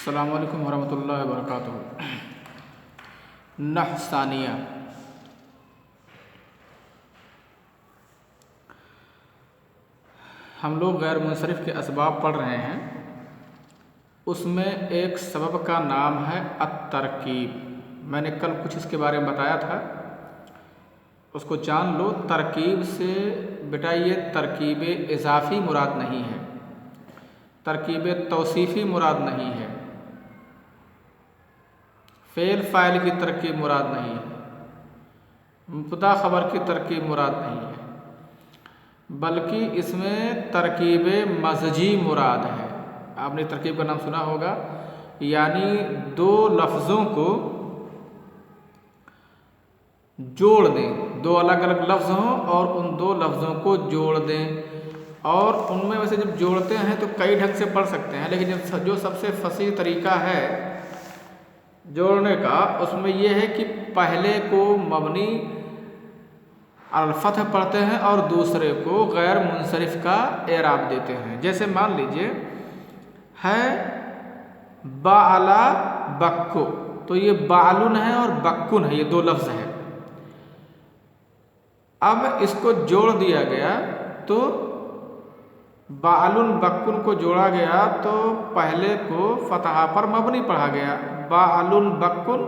السلام علیکم ورحمۃ اللہ وبرکاتہ۔ نحو ثانیہ، ہم لوگ غیر منصرف کے اسباب پڑھ رہے ہیں۔ اس میں ایک سبب کا نام ہے الترکیب۔ میں نے کل کچھ اس کے بارے میں بتایا تھا، اس کو جان لو۔ ترکیب سے بیٹا یہ ترکیب اضافی مراد نہیں ہے، ترکیب توصیفی مراد نہیں ہے، فعل فاعل کی ترکیب مراد نہیں ہے، مبتدا خبر کی ترکیب مراد نہیں ہے، بلکہ اس میں ترکیب مزجی مراد ہے۔ آپ نے ترکیب کا نام سنا ہوگا، یعنی دو لفظوں کو جوڑ دیں، دو الگ الگ لفظ ہوں اور ان دو لفظوں کو جوڑ دیں، اور ان میں ویسے جب جوڑتے ہیں تو کئی ڈھنگ سے پڑھ سکتے ہیں، لیکن جو سب سے فصیح طریقہ ہے جوڑنے کا، اس میں یہ ہے کہ پہلے کو مبنی الفتح پڑھتے ہیں اور دوسرے کو غیر منصرف کا اعراب دیتے ہیں۔ جیسے مان لیجئے ہے بعلا بکو، تو یہ بعلن ہے اور بکن ہے، یہ دو لفظ ہے۔ اب اس کو جوڑ دیا گیا تو بعلن بکن کو جوڑا گیا تو پہلے کو فتحہ پر مبنی پڑھا گیا، بعلن بکن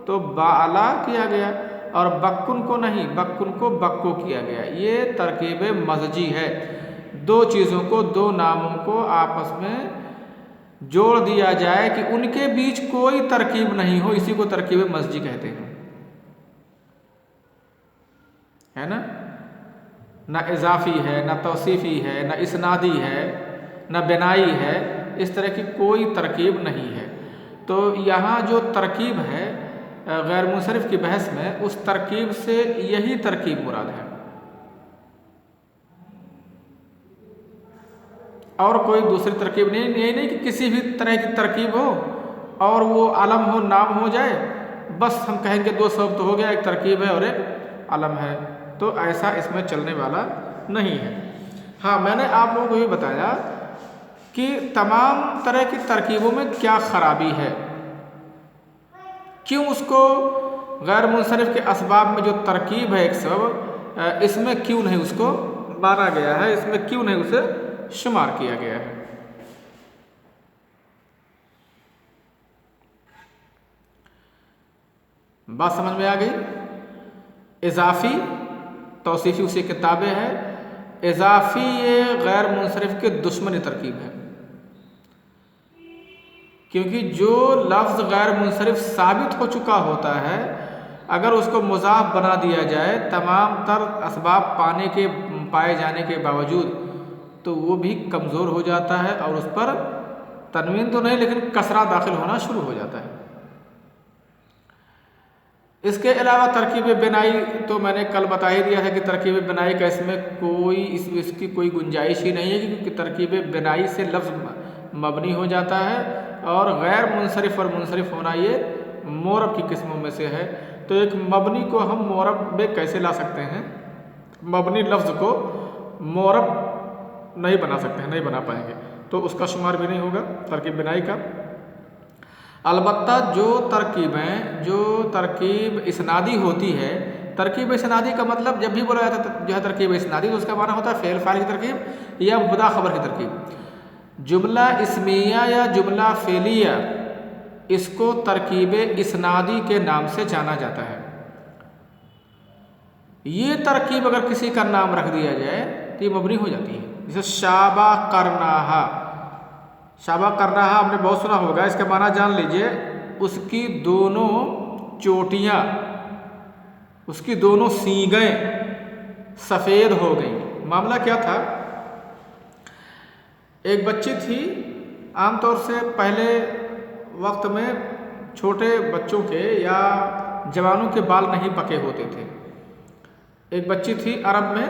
تو بعلا کیا گیا، اور بکن کو نہیں، بکن کو بکو کیا گیا۔ یہ ترکیب مزجی ہے، دو چیزوں کو، دو ناموں کو آپس میں جوڑ دیا جائے کہ ان کے بیچ کوئی ترکیب نہیں ہو، اسی کو ترکیب مزجی کہتے ہیں، ہے نا؟ نہ اضافی ہے، نہ توصیفی ہے، نہ اسنادی ہے، نہ بنائی ہے، اس طرح کی کوئی ترکیب نہیں ہے۔ تو یہاں جو ترکیب ہے غیر منصرف کی بحث میں، اس ترکیب سے یہی ترکیب مراد ہے، اور کوئی دوسری ترکیب نہیں۔ یہ نہیں کہ کسی بھی طرح کی ترکیب ہو اور وہ علم ہو، نام ہو جائے، بس ہم کہیں گے دو سبب تو ہو گیا، ایک ترکیب ہے اور ایک علم ہے، تو ایسا اس میں چلنے والا نہیں ہے۔ ہاں، میں نے آپ لوگوں کو یہ بتایا کہ تمام طرح کی ترکیبوں میں کیا خرابی ہے، کیوں اس کو غیر منصرف کے اسباب میں جو ترکیب ہے ایک سبب، اس میں کیوں نہیں اس کو مانا گیا ہے، اس میں کیوں نہیں اسے شمار کیا گیا ہے۔ بات سمجھ میں آ گئی؟ اضافی توصیفی اسی کتابیں ہے، اضافی یہ غیر منصرف کے دشمنی ترکیب ہے، کیونکہ جو لفظ غیر منصرف ثابت ہو چکا ہوتا ہے، اگر اس کو مضاف بنا دیا جائے تمام تر اسباب پائے جانے کے باوجود، تو وہ بھی کمزور ہو جاتا ہے اور اس پر تنوین تو نہیں لیکن کسرہ داخل ہونا شروع ہو جاتا ہے۔ اس کے علاوہ ترکیب بنائی تو میں نے کل بتا ہی دیا تھا کہ ترکیب بنائی کا اس میں اس کی کوئی گنجائش ہی نہیں ہے، کیونکہ ترکیب بنائی سے لفظ مبنی ہو جاتا ہے، اور غیر منصرف اور منصرف ہونا یہ معرب کی قسموں میں سے ہے۔ تو ایک مبنی کو ہم معرب میں کیسے لا سکتے ہیں؟ مبنی لفظ کو معرب نہیں بنا سکتے ہیں، نہیں بنا پائیں گے، تو اس کا شمار بھی نہیں ہوگا ترکیب بنائی کا۔ البتہ جو ترکیب اسنادی ہوتی ہے، ترکیب اسنادی کا مطلب جب بھی بولا جاتا ہے جو ہے ترکیب اسنادی، تو اس کا معنی ہوتا ہے فعل فاعل کی ترکیب یا مبتدا خبر کی ترکیب۔ جملہ اسمیہ یا جملہ فعلیہ، اس کو ترکیب اسنادی کے نام سے جانا جاتا ہے۔ یہ ترکیب اگر کسی کا نام رکھ دیا جائے تو یہ مبنی ہو جاتی ہے، جیسے شابہ کرناہا۔ شابہ کرناہا آپ نے بہت سنا ہوگا، اس کا معنی جان لیجئے، اس کی دونوں چوٹیاں، اس کی دونوں سینگیں سفید ہو گئیں۔ معاملہ کیا تھا؟ ایک بچی تھی، عام طور سے پہلے وقت میں چھوٹے بچوں کے یا جوانوں کے بال نہیں پکے ہوتے تھے۔ ایک بچی تھی عرب میں،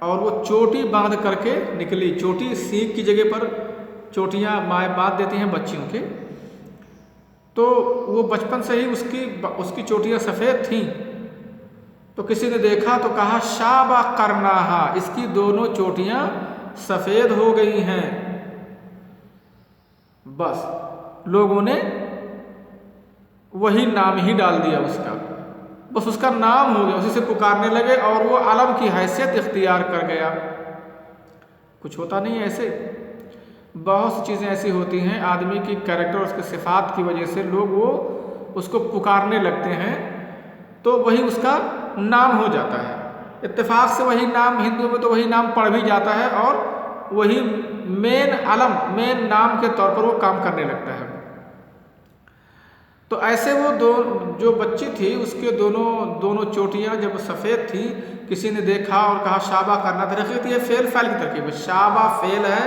اور وہ چوٹی باندھ کر کے نکلی، چوٹی سینگ کی جگہ پر چوٹیاں مائیں باندھ دیتی ہیں بچیوں کے، تو وہ بچپن سے ہی اس کی چوٹیاں سفید تھیں، تو کسی نے دیکھا تو کہا شابہ کرناہا، اس کی دونوں چوٹیاں سفید ہو گئی ہیں۔ بس लोगों ने वही नाम ही डाल दिया उसका, बस उसका नाम हो गया, उसी से पुकारने लगे और वो अलम की हैसियत इख्तियार कर गया। कुछ होता नहीं है ऐसे, बहुत सी चीज़ें ऐसी होती हैं आदमी की कैरेक्टर, उसके सिफात की वजह से लोग वो उसको पुकारने लगते हैं तो वही उसका नाम हो जाता है। इत्तेफाक से वही नाम हिंदू में तो वही नाम पढ़ भी जाता है और वही मेन अलम, मेन नाम के तौर पर वो काम करने लगता है। तो ऐसे वो जो बच्ची थी उसके दोनों चोटियाँ जब सफ़ेद थी, किसी ने देखा और कहा शाबा करना था। देखिए ये फेल फाइल की तरकीब है, शाबा फेल है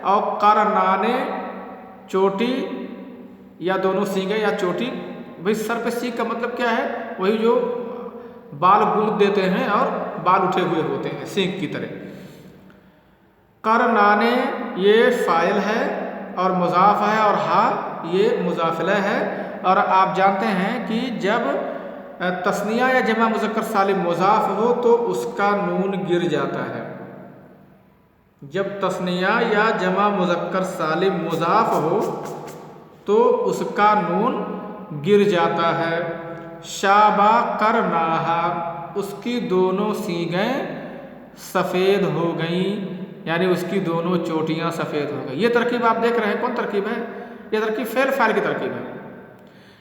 और करनाने चोटी या दोनों सींगे या चोटी। भाई सर पे सींग का मतलब क्या है, वही जो बाल गूंद देते हैं और बाल उठे हुए होते हैं सींग की तरह। करनाने ये फाइल है और मुजाफ है और हा ये मुजाफिला है। और आप जानते हैं कि जब तस्निया या जमा मुज़क्कर सालिम मुजाफ हो तो उसका नून गिर जाता है। जब तस्निया या जमा मुज़क्कर सालिम मुजाफ हो तो उसका नून गिर जाता है। शाबा करनाहा, उसकी दोनों सींगें सफ़ेद हो गईं, यानी उसकी दोनों चोटियाँ सफ़ेद हो गई। ये तरकीब आप देख रहे हैं, कौन तरकीब है? ये तरकीब फेल फाइल की तरकीब है।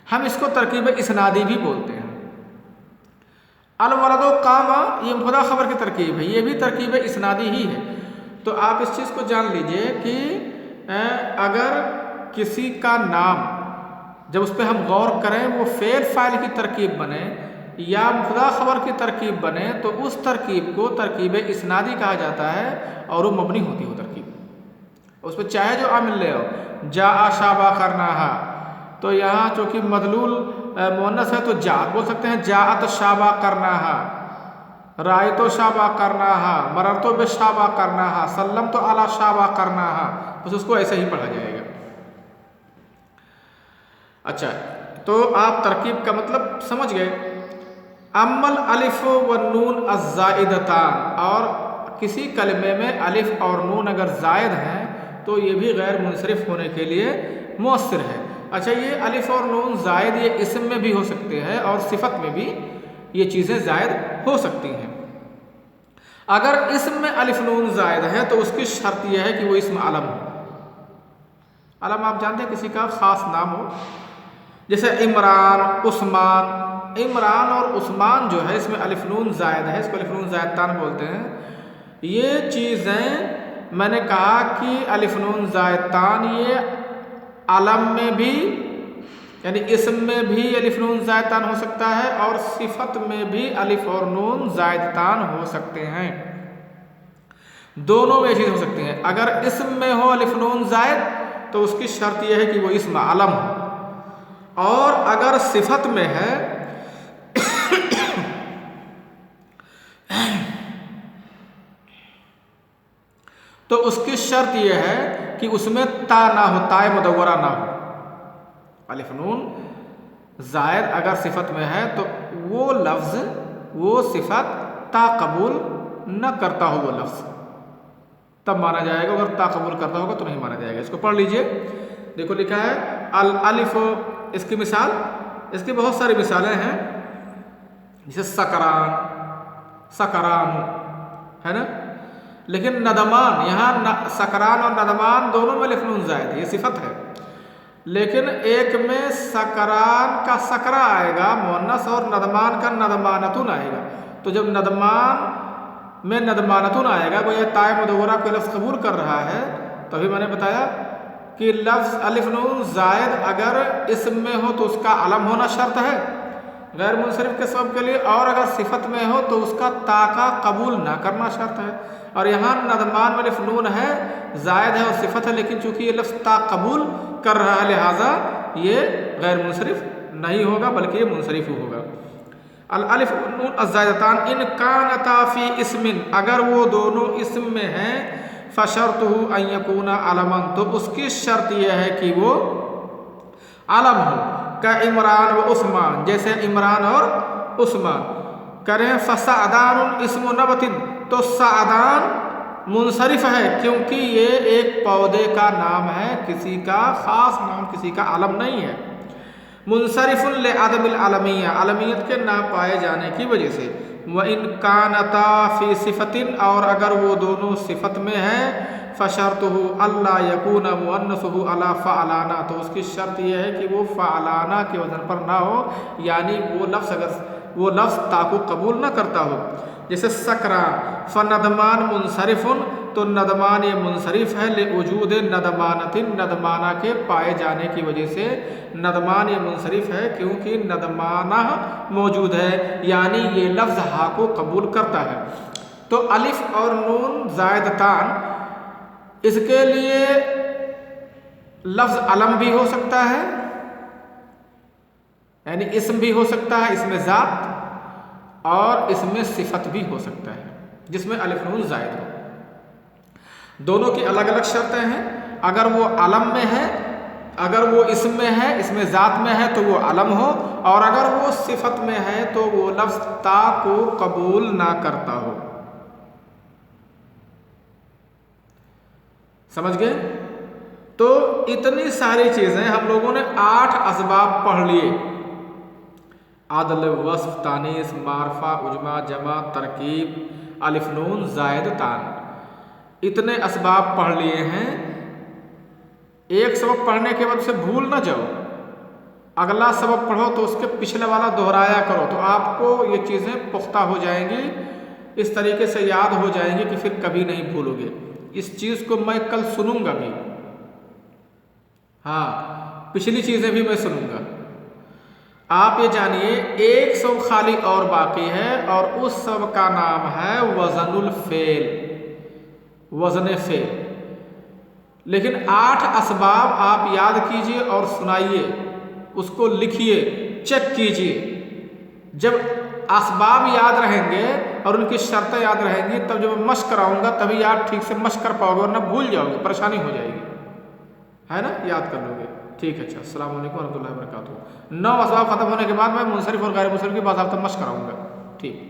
हम इसको तरकीब इसनादी भी बोलते हैं। अल वलदो कामा, ये मुबतदा खबर की तरकीब है, ये भी तरकीब इसनादी ही है। तो आप इस चीज़ को जान लीजिए कि अगर किसी का नाम जब उस पर हम गौर करें वो फेल फाइल की तरकीब बने या मुबतदा खबर की तरकीब बने तो उस तरकीब को तरकीब इसनादी कहा जाता है और वो मबनी होती है वो तरकीब। उस पर चाहे जो आमिल ले आओ, जा शाबा करनाहा, तो यहाँ चूँकि मदलूल मुअन्नस है तो जा बोल सकते हैं जाअत शाबा करनाहा, रायतो शाबा करनाहा, मररतो बे शाबा करनाहा, सल्लम तो अला शाबा करनाहा, बस उसको ऐसे ही पढ़ा जाएगा। अच्छा, तो आप तरकीब का मतलब समझ गए। अम्मल अलिफ व नून अज़्ज़ाइदतान, और किसी कलमे में अलिफ और नून अगर ज़ायद हैं तो ये भी गैर मुनसरिफ होने के लिए मुअस्सिर है। अच्छा, ये अलिफ और नून ज़ायद ये इसम में भी हो सकते हैं और सिफत में भी ये चीज़ें ज़ायद हो सकती हैं। अगर इसम में अलिफ नून ज़ायद है तो उसकी शर्त यह है कि वो इसम अलम हो। अलम आप जानते हैं किसी का ख़ास नाम हो, जैसे इमरान, उस्मान। इमरान और उस्मान जो है इसमें अलिफ नून ज़ायद है, इसको अलिफ नून ज़ायदतान बोलते हैं। ये चीज़ें मैंने कहा कि अलिफ नून ज़ायदतान ये अलम में भी यानी इसम में भी अलिफ नून ज़ायदतान हो सकता है और सिफत में भी अलिफ और नून ज़ायदतान हो सकते हैं। दोनों में चीज़ हो सकती हैं। अगर इसम में हो अलिफ नून ज़ायद तो उसकी शर्त यह है कि वो इसम अलम हो, और अगर सिफत में है तो उसकी शर्त यह है कि उसमें ता ना हो, ताए मुदव्वरा ना हो। अलिफ नून ज़ायद अगर सिफत में है तो वो लफ्ज़ वो सिफत ता कबूल न करता हो वो लफ्ज़, तब माना जाएगा। अगर ता कबूल करता होगा तो नहीं माना जाएगा। इसको पढ़ लीजिए, देखो लिखा है अल अलिफ। इसकी मिसाल, इसकी बहुत सारी मिसालें हैं, जैसे सकरान, सकरान है ना, लेकिन नदमान, यहाँ सकरान और नदमान दोनों में अलिफ नून ज़ायद है, ये सिफत है। लेकिन एक में सकरान का सकरा आएगा मुअन्नस और नदमान का नदमानतुन आएगा। तो जब नदमान में नदमानतुन आएगा, वो यह ताए मुदव्वरा को लफ्ज़ कबूल कर रहा है, तभी मैंने बताया कि लफ्ज़ अलिफ नून ज़ायद अगर इसम में हो तो उसका अलम होना शर्त है गैर मुनसरिफ के सबब के लिए, और अगर सिफत में हो तो उसका ता का कबूल ना करना शर्त है। और यहाँ नदमान में अलिफ नून है, ज़ायद है और सिफत है, लेकिन चूँकि ये लफ्ज़ ता कबूल कर रहा है लिहाजा ये गैर मुनसरिफ नहीं होगा बल्कि ये मुनसरिफ होगा। अल अलिफ नून अज़्ज़ाइदतान इन कानता फ़ी इस्मिन, अगर वो दोनों इस्म में हैं, फ़शर्तुहु अन यकूना अलमन, तो उसकी शर्त यह है कि वो अलम हो। का इमरान व उस्मान, जैसे इमरान और उस्मान। करें फ़सअदान इस्मु नबतिन, तो सअदान मुनसरिफ है क्योंकि ये एक पौधे का नाम है, किसी का ख़ास नाम, किसी का आलम नहीं है। मुनसरिफुन ले अदमिल अलमिया, अलमियत के ना पाए जाने की वजह से। व इन कानता फ़ी सिफ़तिन, और अगर वो दोनों सिफत में है, फ़शर्तुहु अल्ला यकून मुअन्नसुहु अला फ़अलाना, तो उसकी शर्त यह है कि वो फ़अलाना के वज़न पर ना हो, यानी वो लफ्ज़ अगर वो लफ्ज़ ताको कबूल ना करता हो। जैसे सकरान, फ़नदमान मुनसरिफुन, तो नदमान ये मुनसरिफ है, ले वजूद नदमानतिन, नदमाना के पाए जाने की वजह से नदमान ये मुनसरिफ है क्योंकि नदमाना मौजूद है, यानी ये लफ्ज़ हा को कबूल करता है। तो अलिफ और नून ज़ायदतान, इसके लिए लफ्ज़ अलम भी हो सकता है, यानी इसम भी हो सकता है, इसमें ज़ात, और इसमें सिफत भी हो सकता है जिसमें अलिफ नून ज़ायद हो। दोनों की अलग अलग शर्तें हैं। अगर वो अलम में है, अगर वो इसम में है, इसमें ज़ात में है, तो वो अलम हो, और अगर वो सिफत में है तो वो लफ्ज़ ता को कबूल ना करता हो। समझ गए? तो इतनी सारी चीज़ें हम लोगों ने 8 असबाब पढ़ लिए। आदल, वस्फ, तानीस, मारफा, उजमा, जमा, तरकीब, अलिफ नून ज़ायद तान, इतने असबाब पढ़ लिए हैं। एक सबक पढ़ने के बाद से भूल ना जाओ, अगला सबक पढ़ो तो उसके पिछले वाला दोहराया करो, तो आपको ये चीज़ें पुख्ता हो जाएंगी, इस तरीके से याद हो जाएंगी कि फिर कभी नहीं भूलोगे। इस चीज़ को मैं कल सुनूंगा भी, हाँ, पिछली चीज़ें भी मैं सुनूंगा। आप ये जानिए 100 खाली और बाकी है, और उस सब का नाम है वज़नुल फ़ेल, वज़न फ़ेल। लेकिन 8 असबाब आप याद कीजिए और सुनाइए, उसको लिखिए, चेक कीजिए। जब असबाब याद रहेंगे और उनकी शर्तें याद रहेंगी, तब जब मैं मश्क कराऊंगा तभी आप ठीक से मश्क कर पाओगे, वरना भूल जाओगे, परेशानी हो जाएगी, है ना? याद कर लोगे। ठीक है, अच्छा, अस्सलाम वालेकुम व रहमतुल्लाहि व बरकातुहू। 9 असबाब खत्म होने के बाद मैं मुनसरिफ और गैर मुनसरिफ की बात आप तक मश्क कराऊंगा। ठीक।